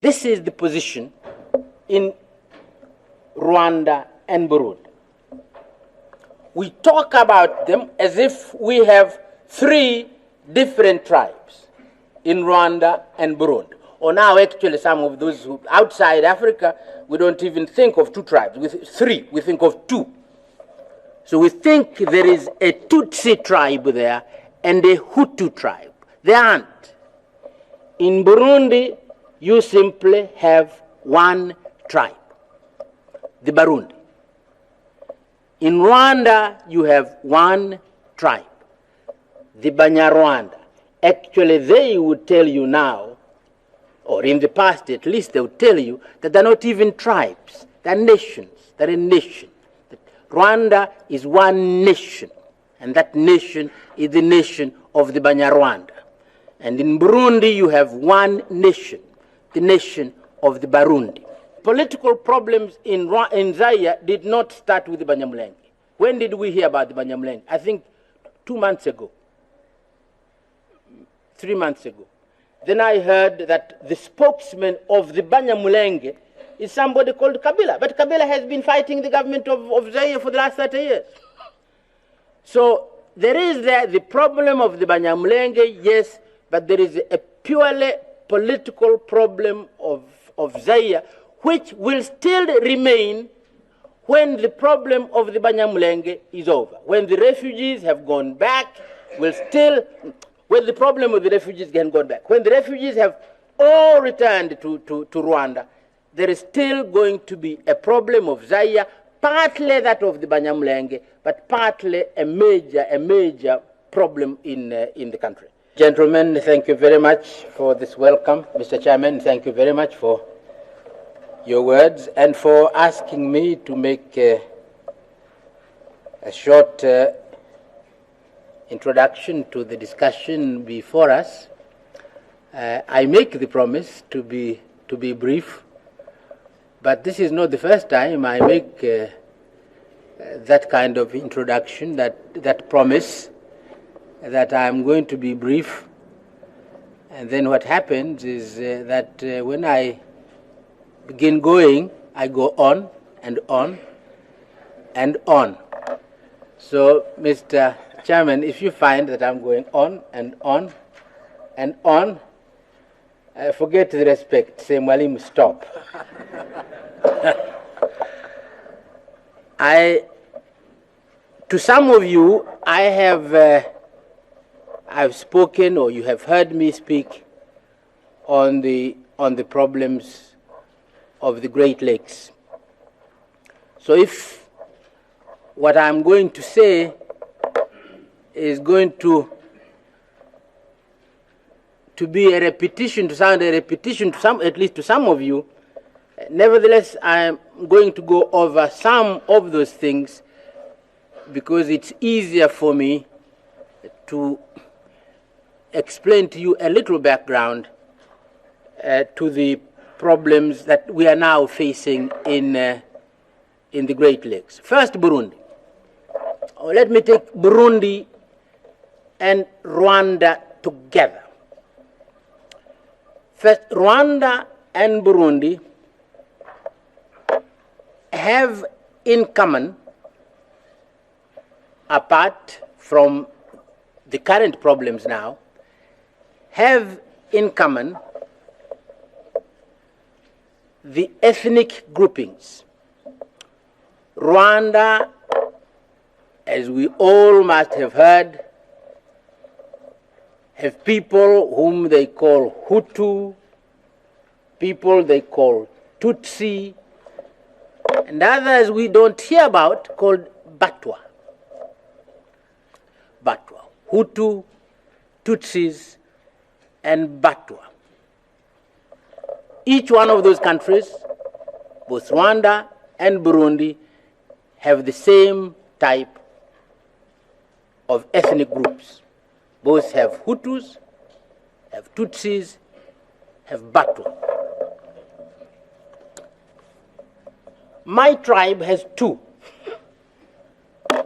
This is the position in Rwanda and Burundi. We talk about them as if we have three different tribes in Rwanda and Burundi. Or now, actually, some of those who outside Africa, we don't even think of two tribes. With three, we think of two. So we think there is a Tutsi tribe there and a Hutu tribe. There aren't. In Burundi, you simply have one tribe, the Barundi. In Rwanda, you have one tribe, the Banyarwanda. Actually, they would tell you now, or in the past at least, they would tell you that they're not even tribes, they're nations, they're a nation. Rwanda is one nation, and that nation is the nation of the Banyarwanda. And in Burundi, you have one nation, the nation of the Barundi. Political problems in Zaire did not start with the Banyamulenge. When did we hear about the Banyamulenge? I think 2 months ago, 3 months ago. Then I heard that the spokesman of the Banyamulenge is somebody called Kabila. But Kabila has been fighting the government of Zaire for the last 30 years. So there is the problem of the Banyamulenge, yes, but there is a purely political problem of Zaire, which will still remain when the problem of the Banyamulenge is over. When the refugees have gone back, when the problem of the refugees can go back. When the refugees have all returned to Rwanda, there is still going to be a problem of Zaire, partly that of the Banyamulenge, but partly a major problem in the country. Gentlemen, thank you very much for this welcome. Mr. Chairman, thank you very much for your words and for asking me to make a short introduction to the discussion before us. I make the promise to be brief, but this is not the first time I make that kind of introduction, that promise that I'm going to be brief. And then what happens is that when I begin going, I go on and on and on. So, Mr. Chairman, if you find that I'm going on and on and on, forget the respect. Say, Mwalimu, stop. To some of you, I've spoken, or you have heard me speak on the problems of the Great Lakes. So if what I'm going to say is going to be a repetition, to sound a repetition to some, at least to some of you, nevertheless, I'm going to go over some of those things because it's easier for me to explain to you a little background to the problems that we are now facing in the Great Lakes. First, Burundi. Let me take Burundi and Rwanda together. First, Rwanda and Burundi have in common, apart from the current problems now, have in common the ethnic groupings. Rwanda, as we all must have heard, have people whom they call Hutu, people they call Tutsi, and others we don't hear about called Batwa. Batwa. Hutu, Tutsis, and Batwa. Each one of those countries, both Rwanda and Burundi, have the same type of ethnic groups. Both have Hutus, have Tutsis, have Batwa. My tribe has two,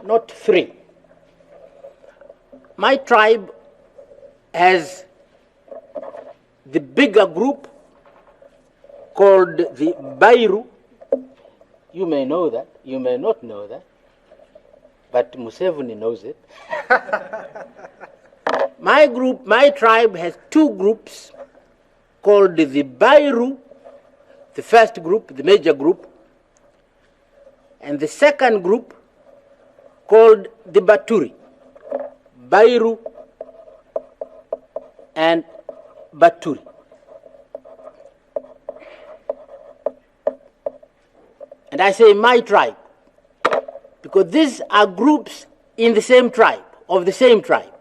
not three. My tribe has the bigger group called the Bairu. You may know that, you may not know that, but Museveni knows it. My group, my tribe has two groups called the Bairu, the first group, the major group, and the second group called the Baturi. Bairu and Baturi. And I say my tribe, because these are groups in the same tribe, of the same tribe.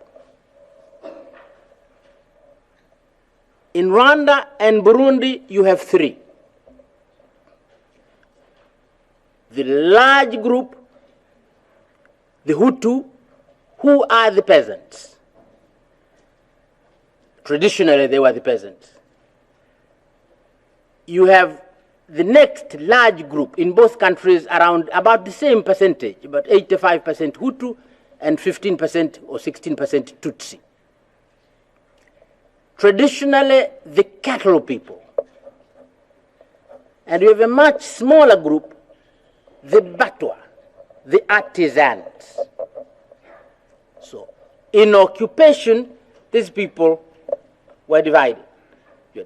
In Rwanda and Burundi, you have three. The large group, the Hutu, who are the peasants. Traditionally, they were the peasants. You have the next large group in both countries around about the same percentage, about 85% Hutu and 15% or 16% Tutsi. Traditionally, the cattle people. And you have a much smaller group, the Batwa, the artisans. So, in occupation, these people were divided.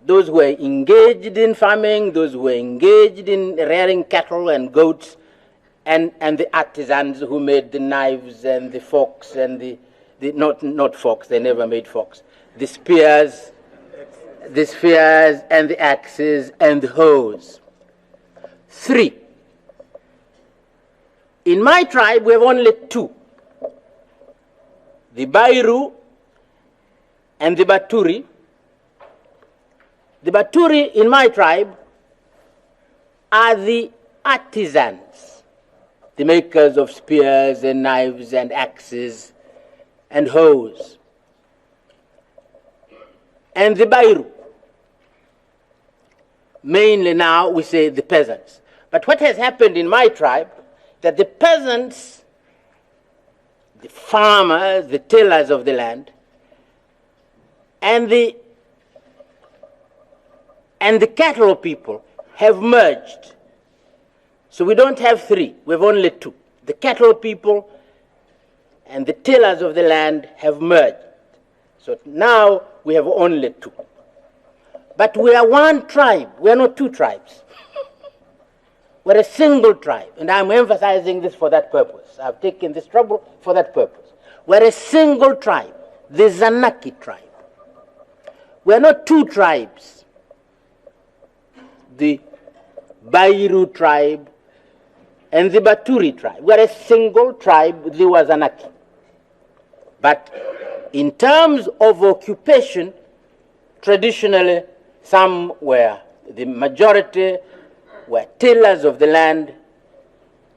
Those who were engaged in farming, those who were engaged in rearing cattle and goats, and the artisans who made the knives and the forks and the not forks, they never made forks, the spears and the axes and the hoes. Three. In my tribe, we have only two. The Bairu and the Baturi. The Baturi in my tribe are the artisans, the makers of spears and knives and axes and hoes. And the Bairu, mainly now we say the peasants. But what has happened in my tribe, that the peasants, the farmers, the tillers of the land, and the cattle people have merged. So we don't have three, we have only two. The cattle people and the tillers of the land have merged. So now we have only two. But we are one tribe, we are not two tribes. We're a single tribe, and I'm emphasizing this for that purpose. I've taken this trouble for that purpose. We're a single tribe, the Zanaki tribe. We're not two tribes, the Bairu tribe and the Baturi tribe. We're a single tribe, the Wazanaki. But in terms of occupation, traditionally, some were, the majority were tillers of the land,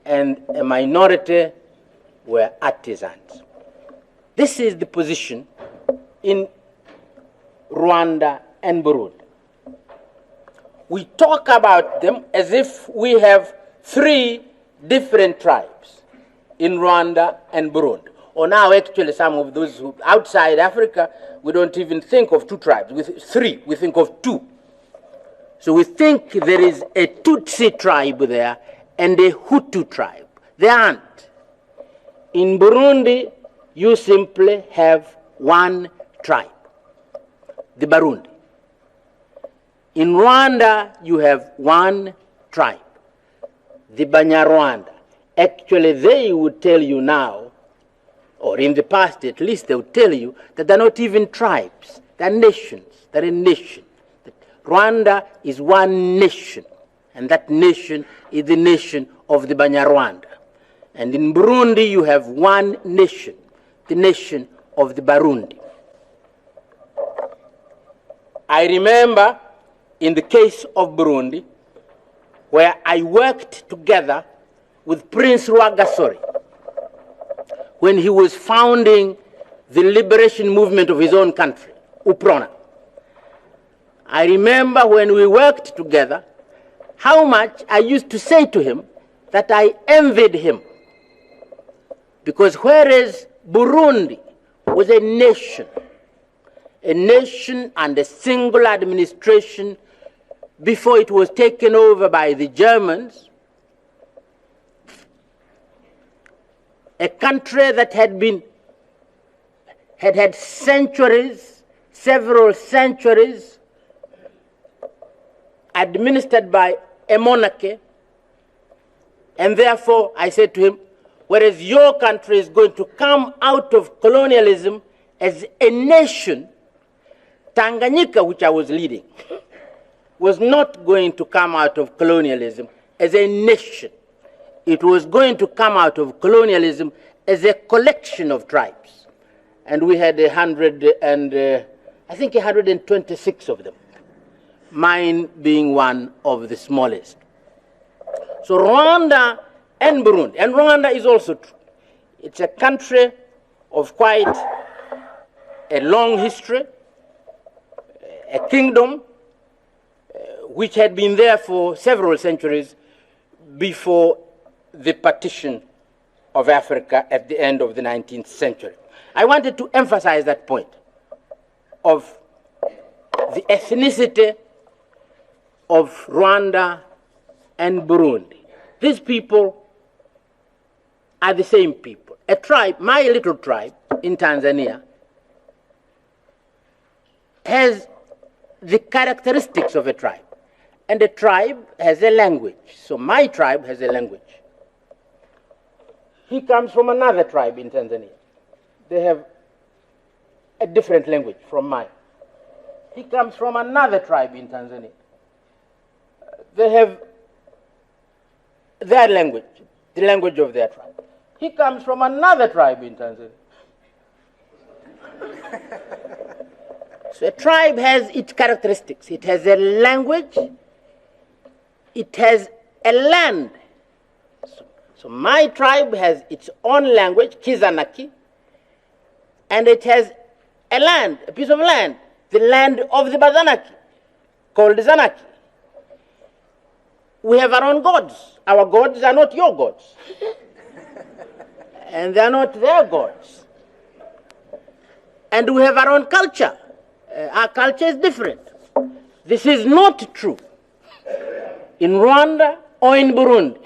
and a minority were artisans. This is the position in Rwanda and Burundi. We talk about them as if we have three different tribes in Rwanda and Burundi. Or now, actually, some of those who outside Africa, we don't even think of two tribes. Three, we think of two. So we think there is a Tutsi tribe there and a Hutu tribe. They aren't. In Burundi, you simply have one tribe, the Barundi. In Rwanda, you have one tribe, the Banyarwanda. Actually, they would tell you now, or in the past at least, they would tell you that they're not even tribes, they're nations, they're a nation. Rwanda is one nation, and that nation is the nation of the Banyarwanda. And in Burundi, you have one nation, the nation of the Barundi. I remember in the case of Burundi, where I worked together with Prince Rwagasore when he was founding the liberation movement of his own country, UPRONA. I remember when we worked together, how much I used to say to him that I envied him. Because whereas Burundi was a nation and a single administration before it was taken over by the Germans, a country that had had centuries, several centuries, administered by a monarchy. And therefore, I said to him, whereas your country is going to come out of colonialism as a nation, Tanganyika, which I was leading, was not going to come out of colonialism as a nation. It was going to come out of colonialism as a collection of tribes. And we had 126 of them, mine being one of the smallest. So Rwanda and Burundi, and Rwanda is also true. It's a country of quite a long history, a kingdom which had been there for several centuries before the partition of Africa at the end of the 19th century. I wanted to emphasize that point of the ethnicity of Rwanda and Burundi. These people are the same people. A tribe, my little tribe in Tanzania, has the characteristics of a tribe. And a tribe has a language. So my tribe has a language. He comes from another tribe in Tanzania. They have a different language from mine. He comes from another tribe in Tanzania. They have their language, the language of their tribe. He comes from another tribe in Tanzania. So a tribe has its characteristics. It has a language. It has a land. So my tribe has its own language, Kizanaki, and it has a land, a piece of land, the land of the Bazanaki, called Zanaki. We have our own gods. Our gods are not your gods. And they are not their gods. And we have our own culture. Our culture is different. This is not true in Rwanda or in Burundi.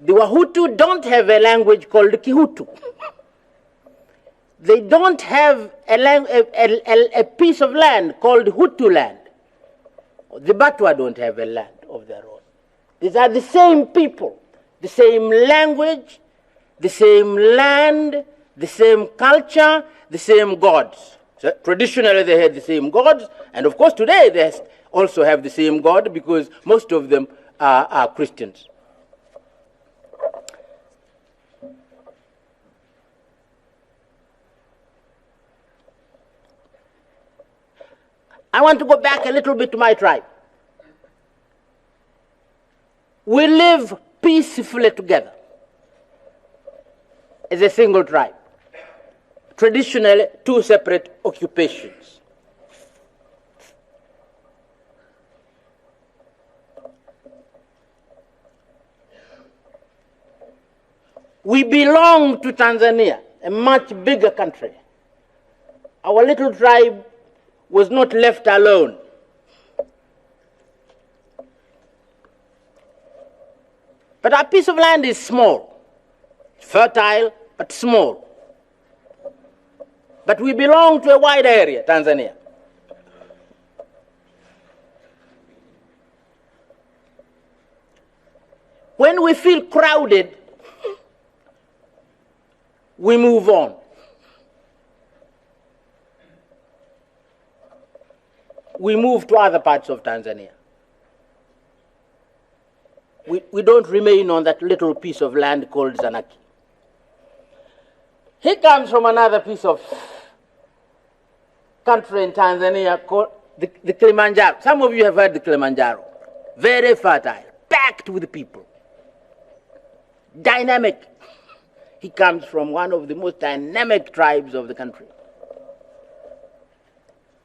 The Wahutu don't have a language called Kihutu. They don't have a piece of land called Hutu land. The Batwa don't have a land of their own. These are the same people, the same language, the same land, the same culture, the same gods. So traditionally they had the same gods, and of course today they also have the same God because most of them are Christians. I want to go back a little bit to my tribe. We live peacefully together as a single tribe. Traditionally, two separate occupations. We belong to Tanzania, a much bigger country. Our little tribe was not left alone. But our piece of land is small, fertile, but small. But we belong to a wide area, Tanzania. When we feel crowded, we move on. We move to other parts of Tanzania. We don't remain on that little piece of land called Zanaki. He comes from another piece of country in Tanzania called the Kilimanjaro. Some of you have heard the Kilimanjaro. Very fertile, packed with people. Dynamic. He comes from one of the most dynamic tribes of the country.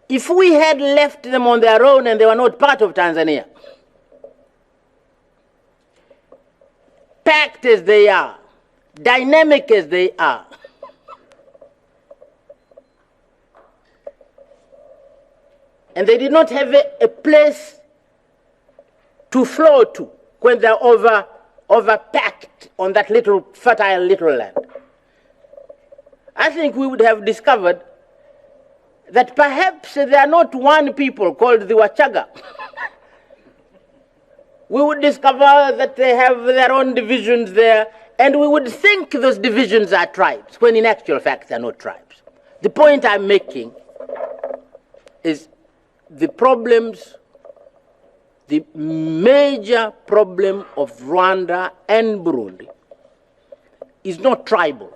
If we had left them on their own and they were not part of Tanzania, packed as they are, dynamic as they are, And they did not have a place to flow to when they're overpacked on that little fertile little land. I think we would have discovered that perhaps there are not one people called the Wachaga. We would discover that they have their own divisions there, and we would think those divisions are tribes, when in actual fact they are not tribes. The point I'm making is the problems, the major problem of Rwanda and Burundi is not tribal.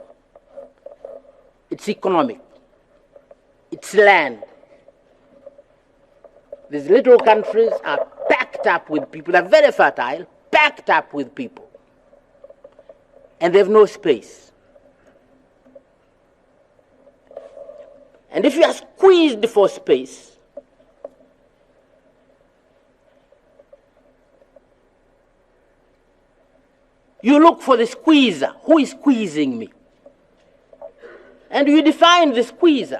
It's economic. It's land. These little countries are packed up with people. They're very fertile, packed up with people. And they have no space. And if you are squeezed for space, you look for the squeezer. Who is squeezing me? And you define the squeezer.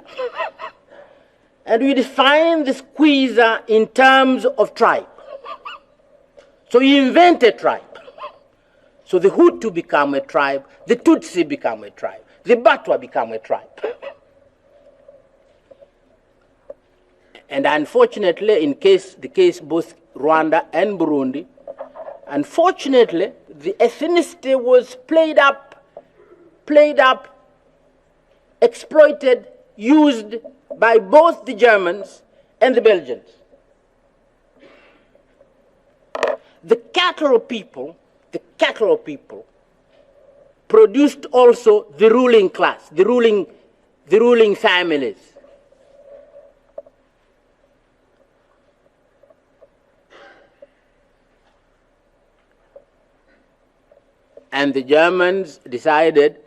And you define the squeezer in terms of tribe. So you invent a tribe. So the Hutu become a tribe, the Tutsi become a tribe, the Batwa become a tribe. And unfortunately, in the case both Rwanda and Burundi, unfortunately, the ethnicity was played up, exploited, used by both the Germans and the Belgians. The cattle people produced also the ruling class, the ruling families. And the Germans decided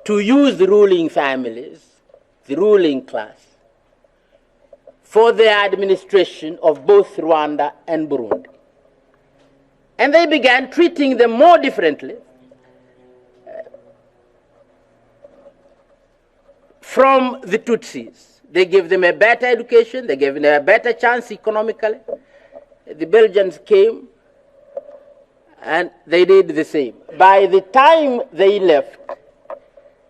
to use the ruling families, the ruling class, for the administration of both Rwanda and Burundi. And they began treating them more differently from the Tutsis. They gave them a better education, they gave them a better chance economically. The Belgians came and they did the same. By the time they left,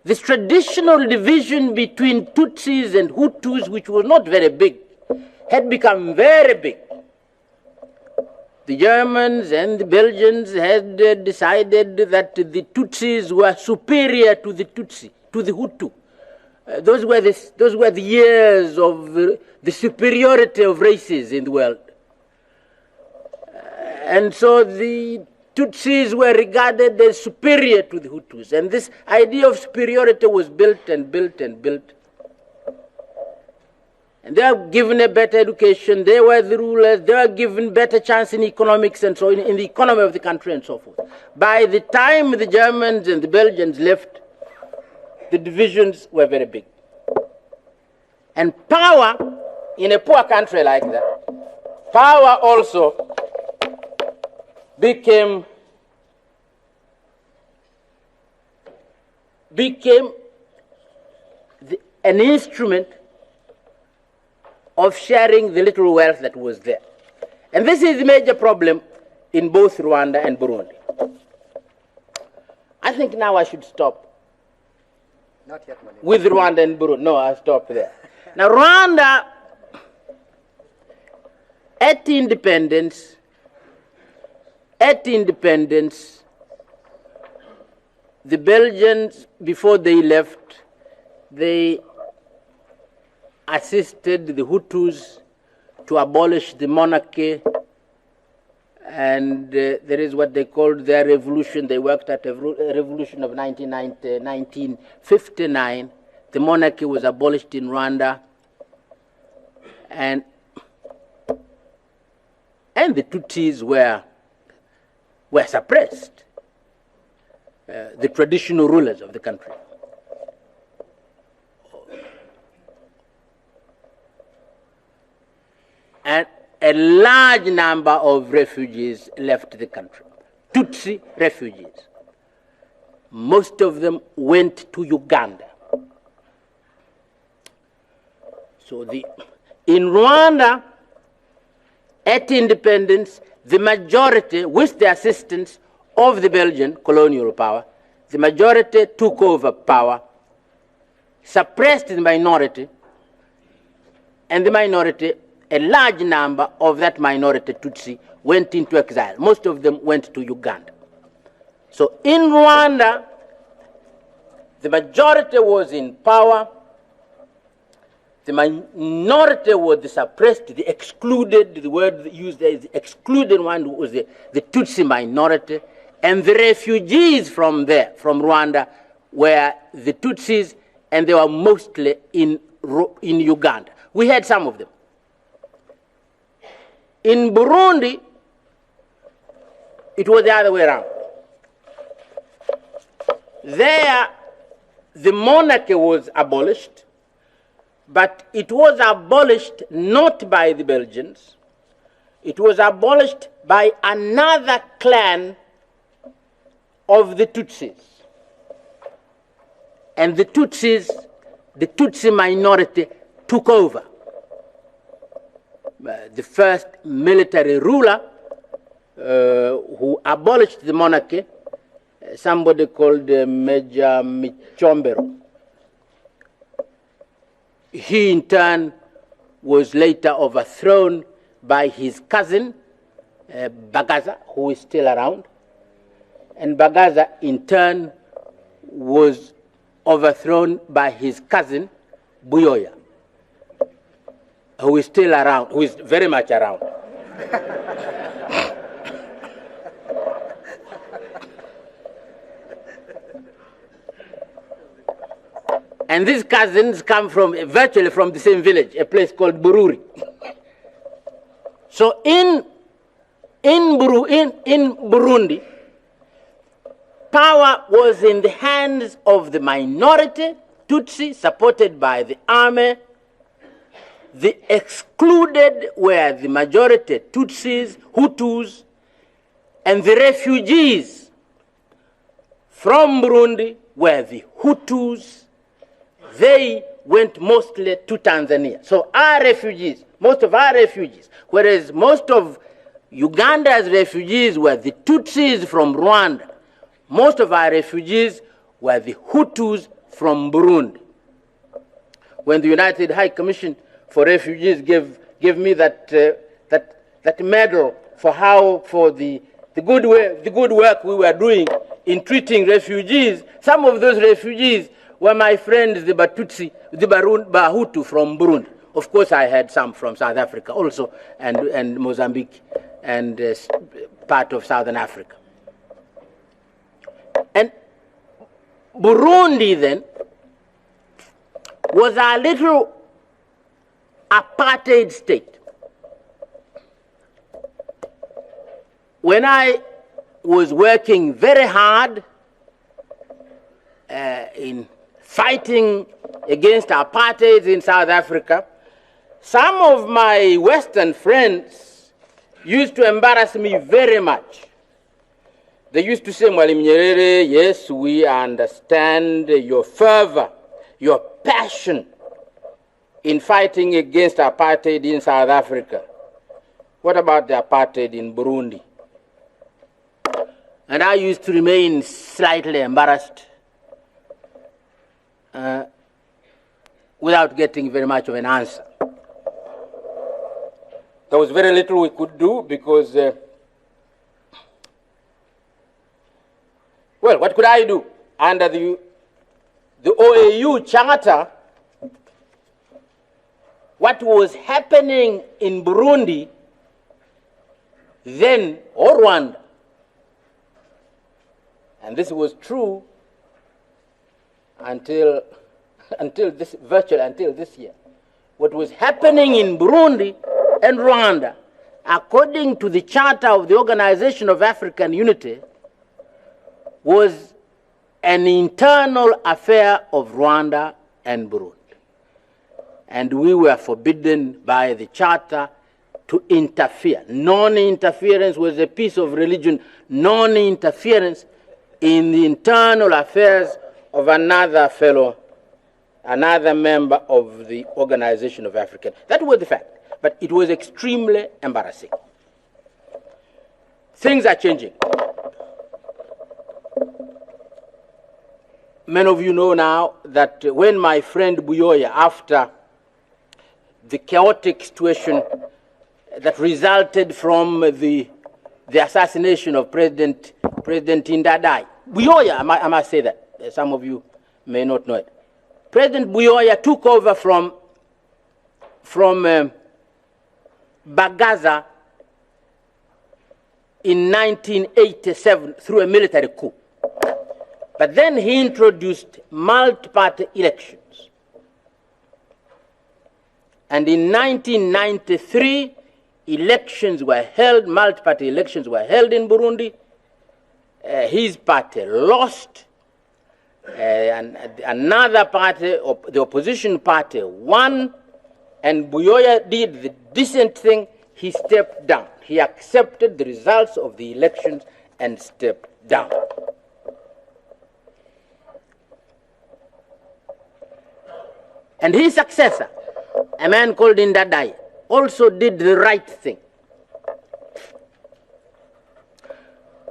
this traditional division between Tutsis and Hutus, which was not very big, had become very big. The Germans and the Belgians had decided that the Tutsis were superior to the Tutsi, to the Hutu. Those were the years of the superiority of races in the world. And so the Tutsis were regarded as superior to the Hutus. And this idea of superiority was built and built and built. And they were given a better education, they were the rulers, they were given better chance in economics and so in the economy of the country and so forth. By the time the Germans and the Belgians left, the divisions were very big. And power, in a poor country like that, power also became an instrument of sharing the little wealth that was there. And this is the major problem in both Rwanda and Burundi. I think now I should stop. Not yet, Mwalimu. With Rwanda and Burundi. No, I'll stop there. Now, Rwanda, at independence, the Belgians, before they left, they assisted the Hutus to abolish the monarchy, and there is what they called their revolution. They worked at a revolution of 1959. The monarchy was abolished in Rwanda, and the Tutsis were suppressed, the traditional rulers of the country. And a large number of refugees left the country, Tutsi refugees. Most of them went to Uganda. So in Rwanda, at independence, the majority, with the assistance of the Belgian colonial power, the majority took over power, suppressed the minority, and the minority, a large number of that minority Tutsi, went into exile. Most of them went to Uganda. So in Rwanda, the majority was in power, the minority was the suppressed, the excluded, the word used there is the excluded one was the Tutsi minority, and the refugees from there, from Rwanda, were the Tutsis, and they were mostly in Uganda. We had some of them. In Burundi, it was the other way around. There, the monarchy was abolished, but it was abolished not by the Belgians. It was abolished by another clan of the Tutsis. And the Tutsis, the Tutsi minority, took over. The first military ruler who abolished the monarchy, somebody called Major Michombero. He, in turn, was later overthrown by his cousin, Bagaza, who is still around. And Bagaza, in turn, was overthrown by his cousin, Buyoya, who is still around, who is very much around. And these cousins come from virtually from the same village, a place called Bururi. So in Burundi, power was in the hands of the minority, Tutsi, supported by the army. The excluded were the majority, Tutsis, Hutus, and the refugees from Burundi were the Hutus. They went mostly to Tanzania. So our refugees, most of our refugees, whereas most of Uganda's refugees were the Tutsis from Rwanda, most of our refugees were the Hutus from Burundi. When the United High Commission for Refugees gave me that medal for the good work we were doing in treating refugees, some of those refugees were my friends, the Batutsi, the Bahutu from Burundi. Of course, I had some from South Africa also, and Mozambique, and part of Southern Africa. And Burundi then was a little apartheid state. When I was working very hard in fighting against apartheid in South Africa, some of my Western friends used to embarrass me very much. They used to say, MWALIMU JULIUS, yes, we understand your fervor, your passion in fighting against apartheid in South Africa. What about the apartheid in Burundi? And I used to remain slightly embarrassed without getting very much of an answer. There was very little we could do because, well, what could I do? Under the OAU Charter, what was happening in Burundi then, or Rwanda, and this was true until this year. What was happening in Burundi and Rwanda, according to the Charter of the Organization of African Unity, was an internal affair of Rwanda and Burundi. And we were forbidden by the Charter to interfere. Non-interference was a piece of religion. Non-interference in the internal affairs of another fellow another member of the Organization of African. That was the fact. But it was extremely embarrassing. Things are changing. Many of you know now that when my friend Buyoya, after the chaotic situation that resulted from the assassination of President Ndadaye, Buyoya, I must say that, some of you may not know it. President Buyoya took over from Bagaza in 1987 through a military coup. But then he introduced multi-party elections. And in 1993, elections were held, multi-party elections were held in Burundi. His party lost. And another party, the opposition party, won. And Buyoya did the decent thing. He stepped down. He accepted the results of the elections and stepped down. And his successor, a man called Ndadaye, also did the right thing.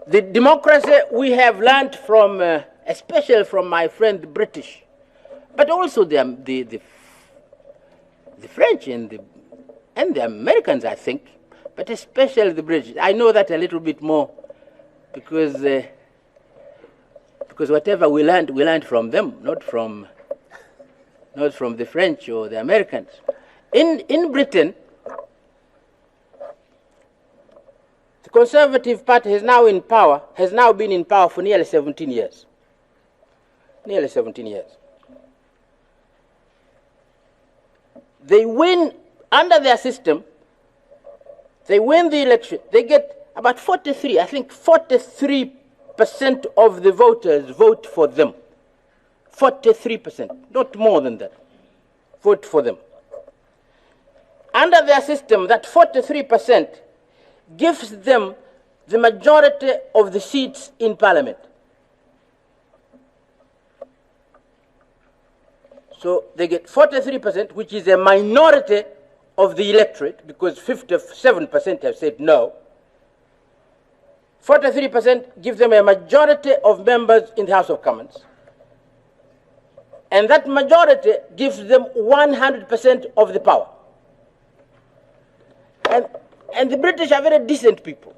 The democracy we have learned from, especially from my friend the British, but also the French and the Americans, I think, but especially the British. I know that a little bit more because whatever we learned from them, not from the French or the Americans. In Britain, the Conservative Party has now been in power for nearly 17 years. Nearly 17 years. They win, under their system, they win the election. They get about 43% of the voters vote for them. 43%, not more than that, vote for them. Under their system, that 43% gives them the majority of the seats in parliament. So they get 43%, which is a minority of the electorate, because 57% have said no. 43% gives them a majority of members in the House of Commons. And that majority gives them 100% of the power. And the British are very decent people.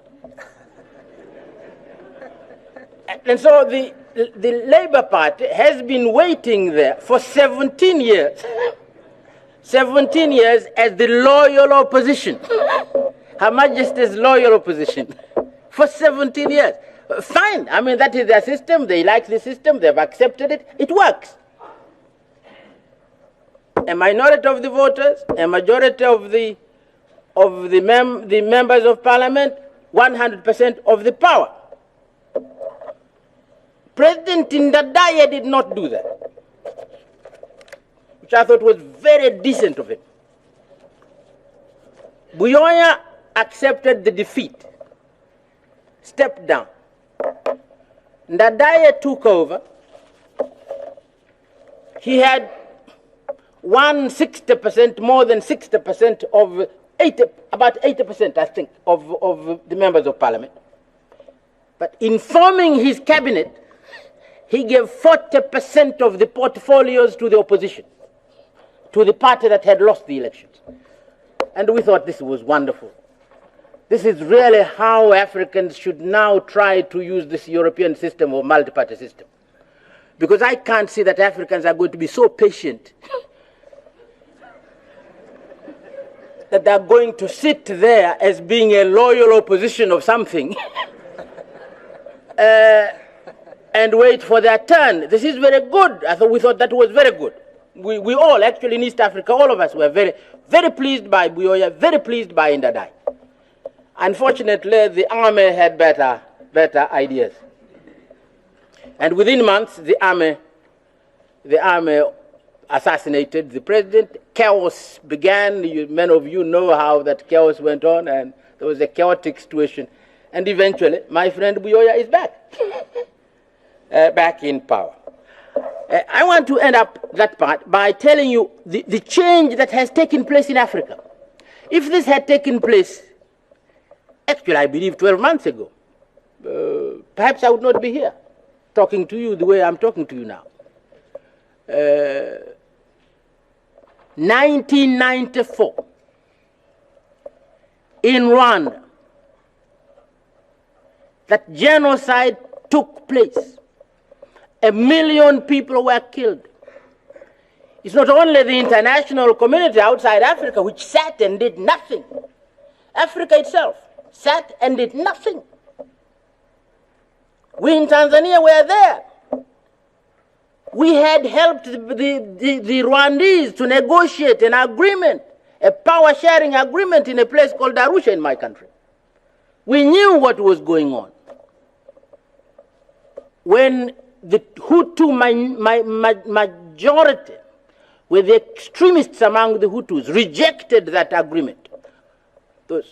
And so the Labour Party has been waiting there for 17 years. 17 years as the loyal opposition. Her Majesty's loyal opposition. For 17 years. Fine. I mean, that is their system. They like the system. They've accepted it. It works. A minority of the voters, a majority of the members of parliament, 100% of the power. President Ndadaye did not do that, which I thought was very decent of him. Buyoya accepted the defeat, stepped down. Ndadaye took over. He had 60%, more than 60% of about 80%, I think, of the members of parliament. But in forming his cabinet, he gave 40% of the portfolios to the opposition, to the party that had lost the elections. And we thought this was wonderful. This is really how Africans should now try to use this European system or multi-party system. Because I can't see that Africans are going to be so patient that they're going to sit there as being a loyal opposition of something and wait for their turn. This is very good. We thought that was very good. We all, actually in East Africa, all of us were very, very pleased by Buyoya, very pleased by Ndadaye. Unfortunately, the army had better ideas. And within months, the army assassinated the president. Chaos began. Many of you know how that chaos went on, and there was a chaotic situation. And eventually, my friend Buyoya is back, back in power. I want to end up that part by telling you the change that has taken place in Africa. If this had taken place, actually, I believe 12 months ago, perhaps I would not be here talking to you the way I'm talking to you now. 1994, in Rwanda, that genocide took place. 1 million people were killed. It's not only the international community outside Africa which sat and did nothing. Africa itself sat and did nothing. We in Tanzania were there. We had helped the Rwandese to negotiate an agreement, a power-sharing agreement in a place called Arusha in my country. We knew what was going on. When the Hutu majority, with the extremists among the Hutus, rejected that agreement, the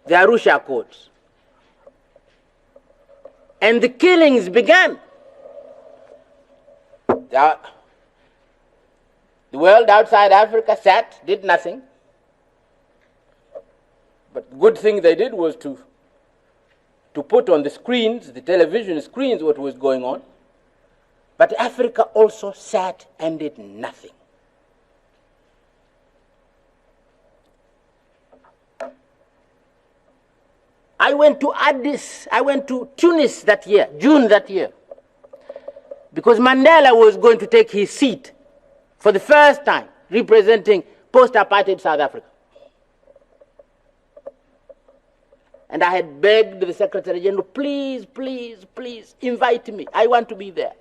Arusha Accords, and the killings began. The world outside Africa sat, did nothing. But the good thing they did was to put on the screens, the television screens, what was going on. But Africa also sat and did nothing. I went to Tunis that year, June that year, because Mandela was going to take his seat for the first time, representing post-apartheid South Africa. And I had begged the Secretary General, please, please, please, invite me. I want to be there.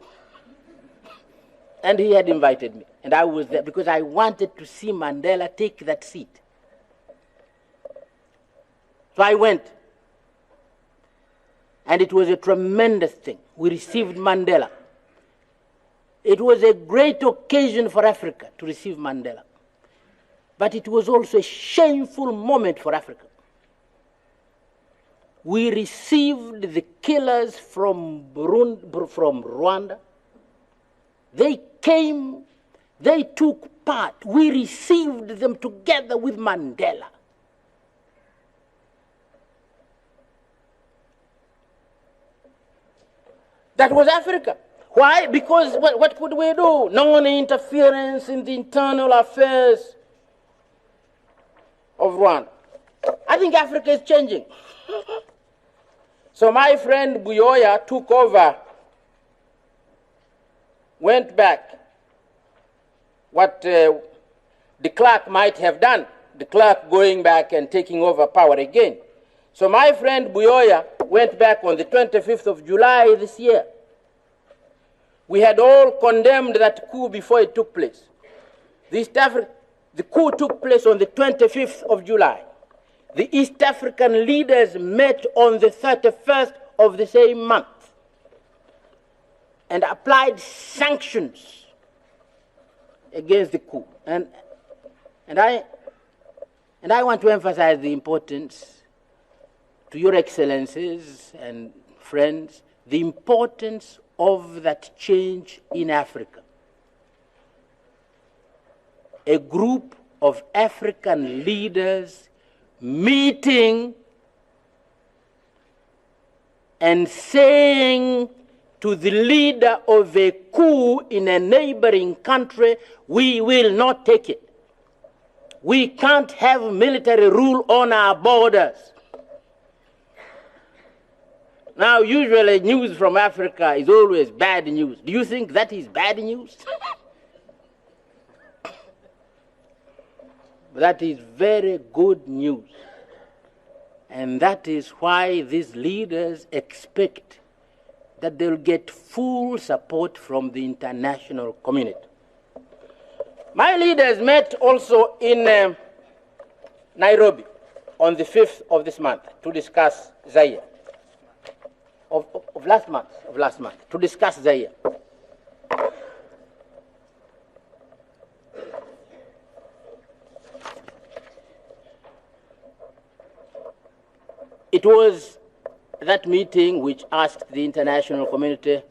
And he had invited me. And I was there because I wanted to see Mandela take that seat. So I went. And it was a tremendous thing. We received Mandela. It was a great occasion for Africa to receive Mandela. But it was also a shameful moment for Africa. We received the killers from Rwanda. They came, they took part. We received them together with Mandela. That was Africa. Why? Because what could we do? Non-interference in the internal affairs of Rwanda. I think Africa is changing. So my friend Buyoya took over, went back, what de Klerk might have done, de Klerk going back and taking over power again. So my friend Buyoya went back on the 25th of July this year. We had all condemned that coup before it took place. The coup took place on the 25th of July. The East African leaders met on the 31st of the same month and applied sanctions against the coup. And I want to emphasize the importance to your excellencies and friends, the importance of that change in Africa. A group of African leaders meeting and saying to the leader of a coup in a neighboring country, we will not take it. We can't have military rule on our borders. Now, usually news from Africa is always bad news. Do you think that is bad news? That is very good news. And that is why these leaders expect that they'll get full support from the international community. My leaders met also in Nairobi on the 5th of this month to discuss Zaire. Of last month, to discuss Zaire. It was that meeting which asked the international community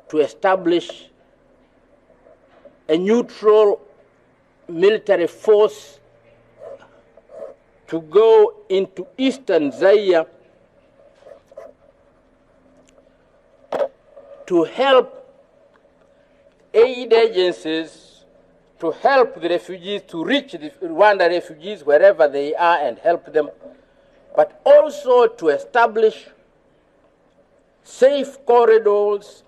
to establish a neutral military force to go into eastern Zaire to help aid agencies, to help the refugees, to reach the Rwanda refugees wherever they are and help them, but also to establish safe corridors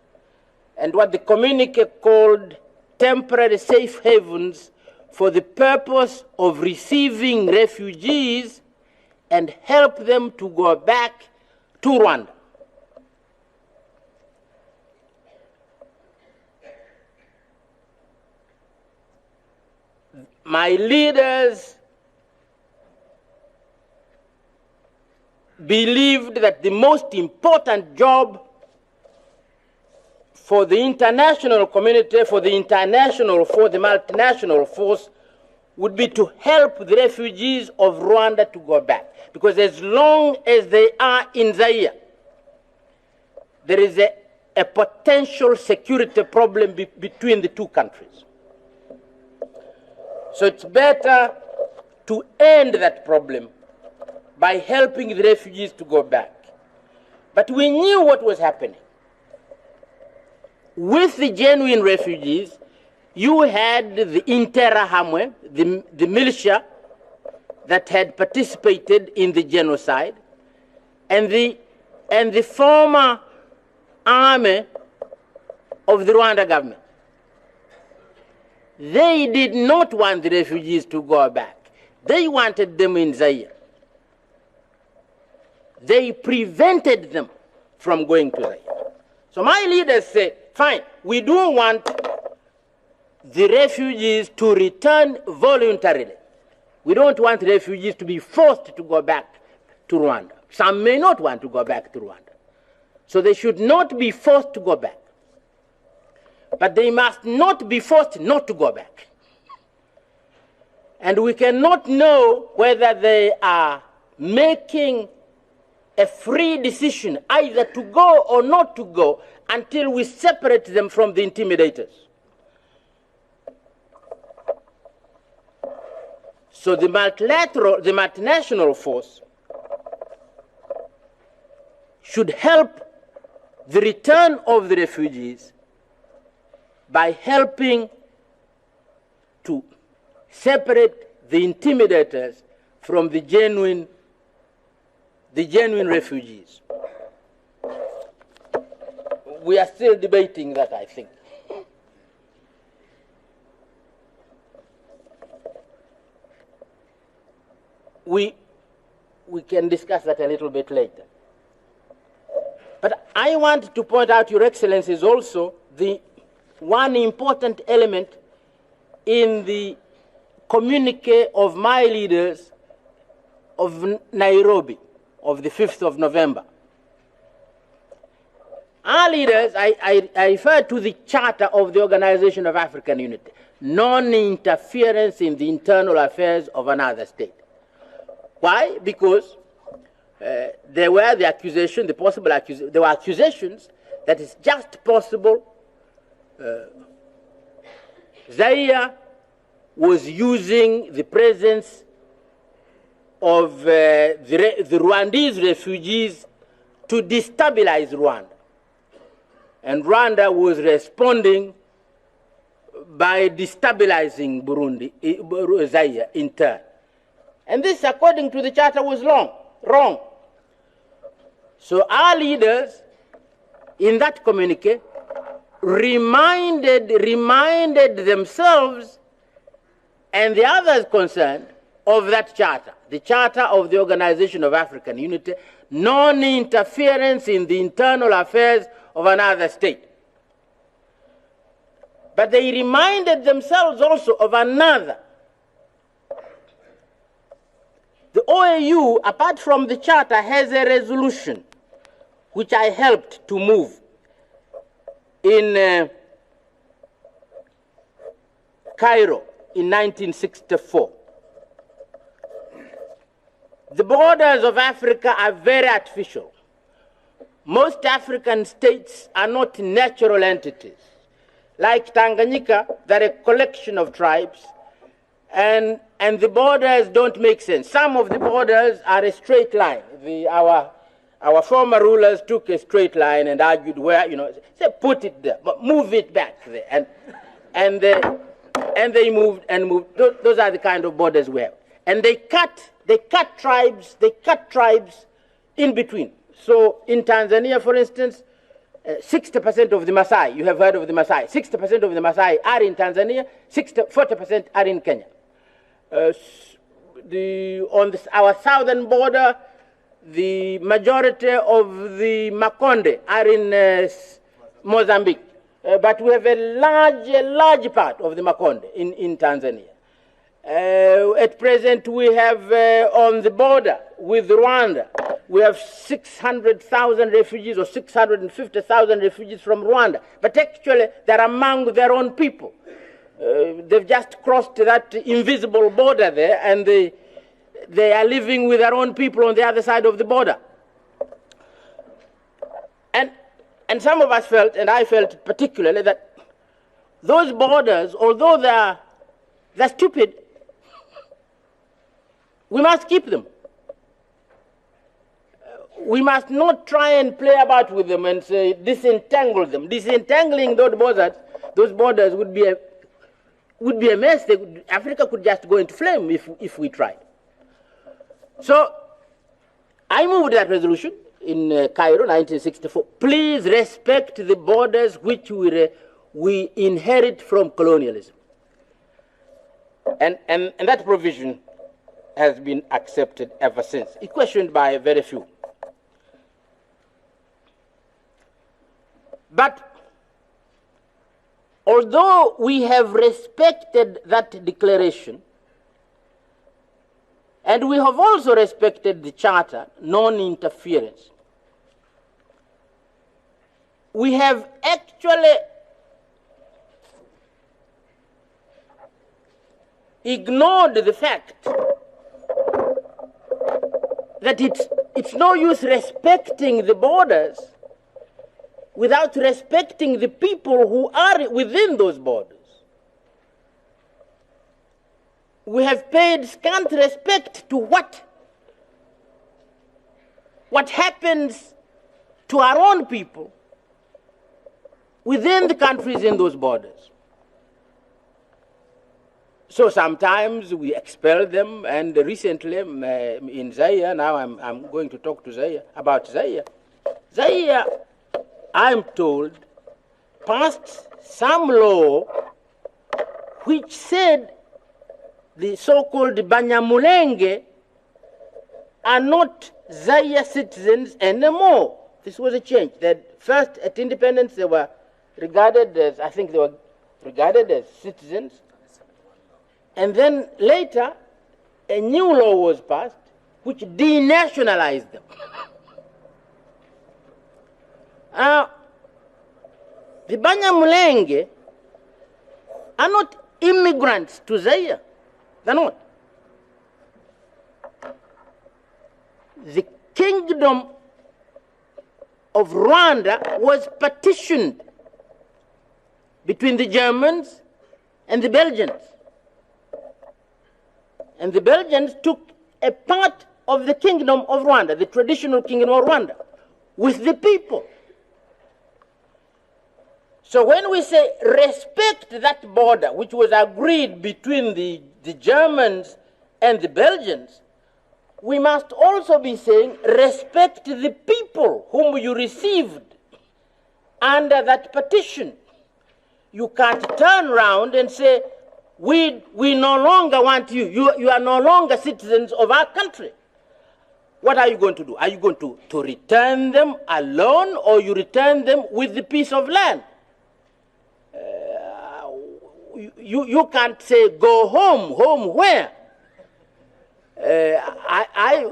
and what the communique called temporary safe havens for the purpose of receiving refugees and help them to go back to Rwanda. My leaders believed that the most important job for the international community, for the international force, the multinational force, would be to help the refugees of Rwanda to go back. Because as long as they are in Zaire, there is a potential security problem between the two countries. So it's better to end that problem by helping the refugees to go back. But we knew what was happening. With the genuine refugees, you had the Interahamwe, the militia that had participated in the genocide, and the former army of the Rwanda government. They did not want the refugees to go back. They wanted them in Zaire. They prevented them from going to Zaire. So my leaders say, fine, we don't want the refugees to return voluntarily. We don't want refugees to be forced to go back to Rwanda. Some may not want to go back to Rwanda. So they should not be forced to go back. But they must not be forced not to go back. And we cannot know whether they are making a free decision either to go or not to go until we separate them from the intimidators. So the multinational force should help the return of the refugees by helping to separate the intimidators from the genuine refugees. We are still debating that, I think. We can discuss that a little bit later. But I want to point out, Your Excellencies, also the one important element in the communique of my leaders of Nairobi of the 5th of November. Our leaders, I refer to the Charter of the Organization of African Unity, non-interference in the internal affairs of another state. Why? Because there were the accusation, the possible accusation, there were accusations that it's just possible Zaire was using the presence of the Rwandese refugees to destabilize Rwanda. And Rwanda was responding by destabilizing Zaire in turn. And this, according to the Charter, was wrong. So our leaders, in that communique, reminded themselves and the others concerned of that charter, the Charter of the Organization of African Unity, non-interference in the internal affairs of another state. But they reminded themselves also of another. The OAU, apart from the Charter, has a resolution which I helped to move in Cairo in 1964. The borders of Africa are very artificial. most African states are not natural entities. Like Tanganyika, they're a collection of tribes, and the borders don't make sense. Some of the borders are a straight line. Our former rulers took a straight line and argued where, say, put it there, but move it back there. And they moved and moved. Those are the kind of borders we have. And they cut tribes in between. So in Tanzania, for instance, 60% of the Maasai, you have heard of the Maasai, 60% of the Maasai are in Tanzania, 40% are in Kenya. Our southern border, the majority of the Makonde are in Mozambique. But we have a large part of the Makonde in Tanzania. At present, we have on the border with Rwanda, we have 600,000 refugees or 650,000 refugees from Rwanda. But actually, they're among their own people. They've just crossed that invisible border there, and they are living with their own people on the other side of the border. And some of us felt, and I felt particularly, that those borders, although they're stupid, we must keep them. We must not try and play about with them and say, disentangle them. Disentangling those borders would be a mess. Africa could just go into flame if we tried. So I moved that resolution in Cairo, 1964. Please respect the borders which we inherit from colonialism. And that provision has been accepted ever since. It's questioned by very few. But although we have respected that declaration, and we have also respected the Charter, non-interference, we have actually ignored the fact that it's no use respecting the borders without respecting the people who are within those borders. We have paid scant respect to what happens to our own people within the countries in those borders. So sometimes we expel them, and recently in Zaire, now I'm going to talk to Zaire about Zaire. Zaire, I'm told, passed some law which said the so-called Banyamulenge are not Zaire citizens anymore. This was a change. That first, at independence, they were regarded as, citizens. And then later, a new law was passed which denationalized them. The Banyamulenge are not immigrants to Zaire. They're not. The kingdom of Rwanda was partitioned between the Germans and the Belgians. And the Belgians took a part of the kingdom of Rwanda, the traditional kingdom of Rwanda, with the people. So when we say respect that border, which was agreed between the Germans and the Belgians, we must also be saying respect the people whom you received under that partition. You can't turn around and say, we no longer want you. You are no longer citizens of our country. What are you going to do? Are you going to return them alone, or you return them with the piece of land? You can't say, go home. Home where?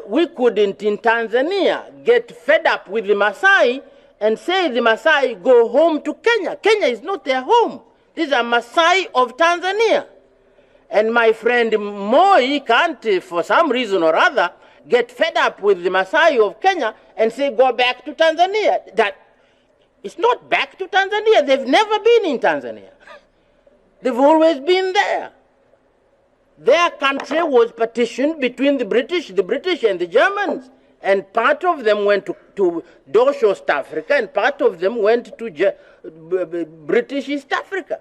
We couldn't in Tanzania get fed up with the Maasai and say the Maasai go home to Kenya. Kenya is not their home. These are Maasai of Tanzania. And my friend Moi can't, for some reason or other, get fed up with the Maasai of Kenya and say, go back to Tanzania. That it's not back to Tanzania. They've never been in Tanzania. They've always been there. Their country was partitioned between the British and the Germans. And part of them went to Dutch East Africa, and part of them went to British East Africa.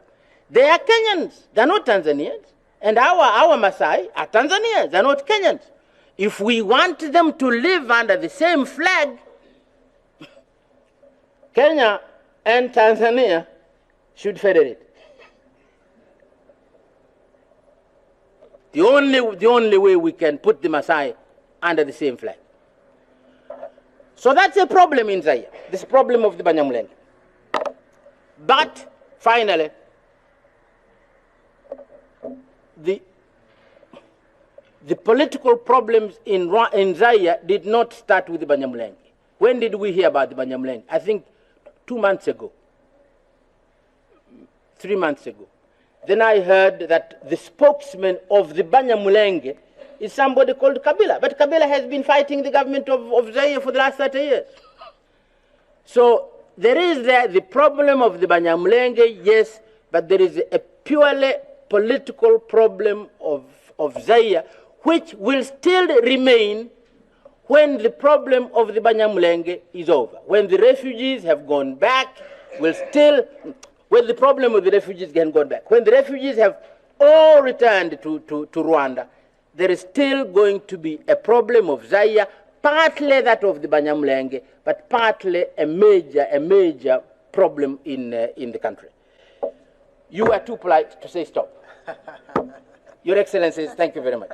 They are Kenyans. They're not Tanzanians. And our Maasai are Tanzanians. They're not Kenyans. If we want them to live under the same flag, Kenya and Tanzania should federate. The only way we can put the Maasai under the same flag. So that's a problem in Zaire, this problem of the Banyamulenge. But finally, the political problems in Zaire did not start with the Banyamulenge. When did we hear about the Banyamulenge? I think 2 months ago, 3 months ago. Then I heard that the spokesman of the Banyamulenge is somebody called Kabila. But Kabila has been fighting the government of Zaire for the last 30 years. So there is the problem of the Banyamulenge, yes, but there is a purely political problem of Zaire, which will still remain when the problem of the Banyamulenge is over. When the refugees have gone back, when the problem of the refugees has gone back, when the refugees have all returned to Rwanda, there is still going to be a problem of Zaire, partly that of the Banyamulenge, but partly a major problem in the country. You are too polite to say stop. Your Excellencies, thank you very much.